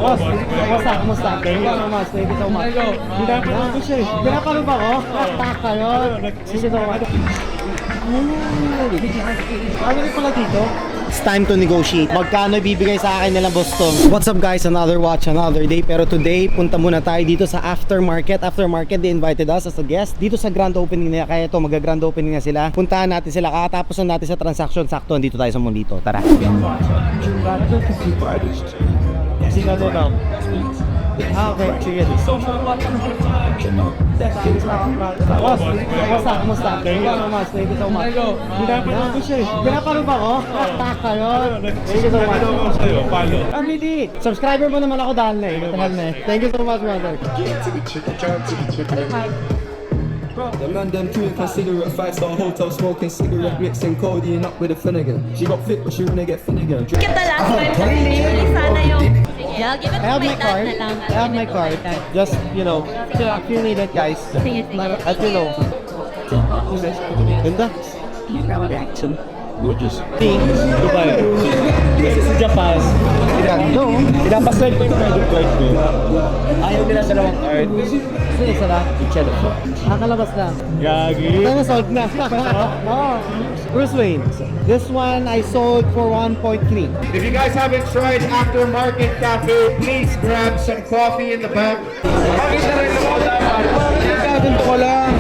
Boss, kamusta? Thank you so much. Thank you so much. Pinapanood ko siya eh. Pinapanood ako? Ayun. Thank you so much. Ano rin pala dito? It's time to negotiate. Magkano ibibigay sa akin nilang Boston? What's up guys? Another watch, another day. Pero today, punta muna tayo dito sa aftermarket. Aftermarket, they invited us as a guest dito sa grand opening nila. Kaya ito, mag-grand opening na sila. Puntahan natin sila. Kakatapos na natin sa transaction. Sakto, dito tayo sa Monlito. Tara. Kasi na to now. Okay, sige. Kamusta? Thank you so much. Thank you so much. Pinapanood ko siya eh. Pinapanood ako? Ayun. Thank you so much. Hindi. Subscriber mo naman ako dahil na eh. Matagal na eh. Thank you so much, brother. The man them chewing cigarette, 5-star hotel smoking cigarette, mixing codeine up with a Finnegan. She got fit, but she wanna get Finnegan. Get the last one kasi sana yung... Yeah, give it I have to my my card. dad na lang. I have my card. Just, you know, if you need it, guys. Sige. At you know. Ganda. Gorgeous. Dubai. This is Japan. No. Pinapasend ko yung credit card ko. Ayaw nila sa dalawang card. Gusto niya isa lang? Nakalabas na. Gagi. Ito na sold na. Oh. Bruce Wayne. This one I sold for 1.3. If you guys haven't tried Aftermarket Cafe, please grab some coffee in the back. Ganito ko lang.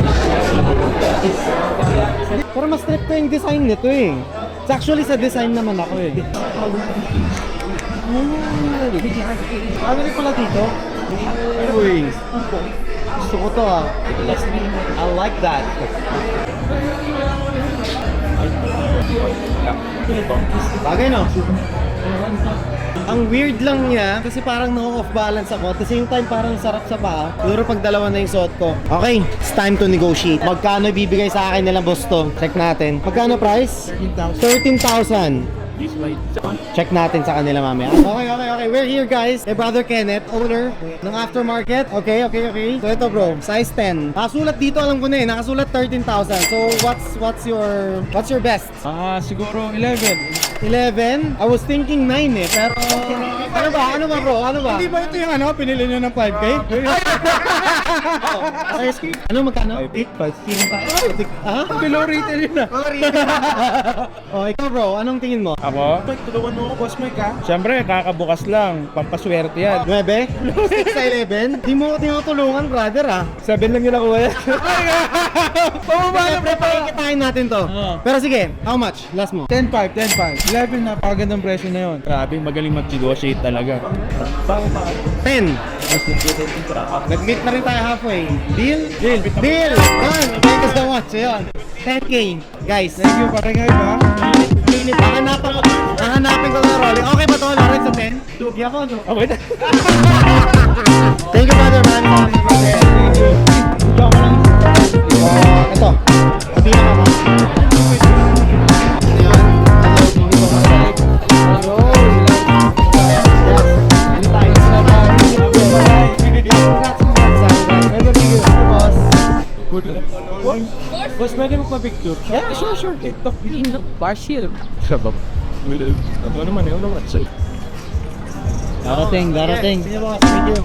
Pero mas trip ko yung design nito eh. It's actually sa design naman ako eh. Ano rin pala dito? Uy. Gusto ko to ah. I like that. Bagay no? Ang weird lang niya kasi parang na-off balance ako. At the same time parang sarap sa paa. Siguro pag dalawa na yung suot ko. Okay, it's time to negotiate. Magkano ibibigay sa akin nilang boss to? Check natin. Magkano price? 13,000. Check natin sa kanila mamaya. Okay. We're here guys. Kay Brother Kenneth, owner ng Aftermarket. Okay. So ito bro, size 10. Nakasulat dito, alam ko na eh. Nakasulat 13,000. So what's your best? Siguro 11. 11? I was thinking 9 eh. Pero ano ba bro? Hindi ba ito yung pinili nyo ng 5K? Ano magkano? 8.5. Ha? Below retail yun na. Oh, ikaw bro, anong tingin mo? Ako? Tulungan mo ako, Boss Mike ha? Siyempre, kakabukas lang. Pampaswerte yan. 9? 6 sa 11? Di mo tinutulungan brother ah. 7 lang yun ako yan. Siyempre, pakikitain natin to. Pero sige, how much? Last mo. 10.5. 11 na, pagandang presyo na yun. Grabe, magaling mag-negotiate talaga. 10. Nag-meet na rin tayo halfway. Deal? Deal! Done! Thank you so much. Ayun. 10K. Guys. Thank you, pakingay ba? Hahanapin ko na rolling. Okay ba to? Lawrence sa 10? Lugi ako, no? Okay na. Thank you, brother. Maraming brother. Joke ko lang. Ito. Sabi na naman. Boss, pwede magpa-picture? Yeah, sure. TikTok. Partial. Sabab. Ano naman yun? Darating. Sige boss, thank you.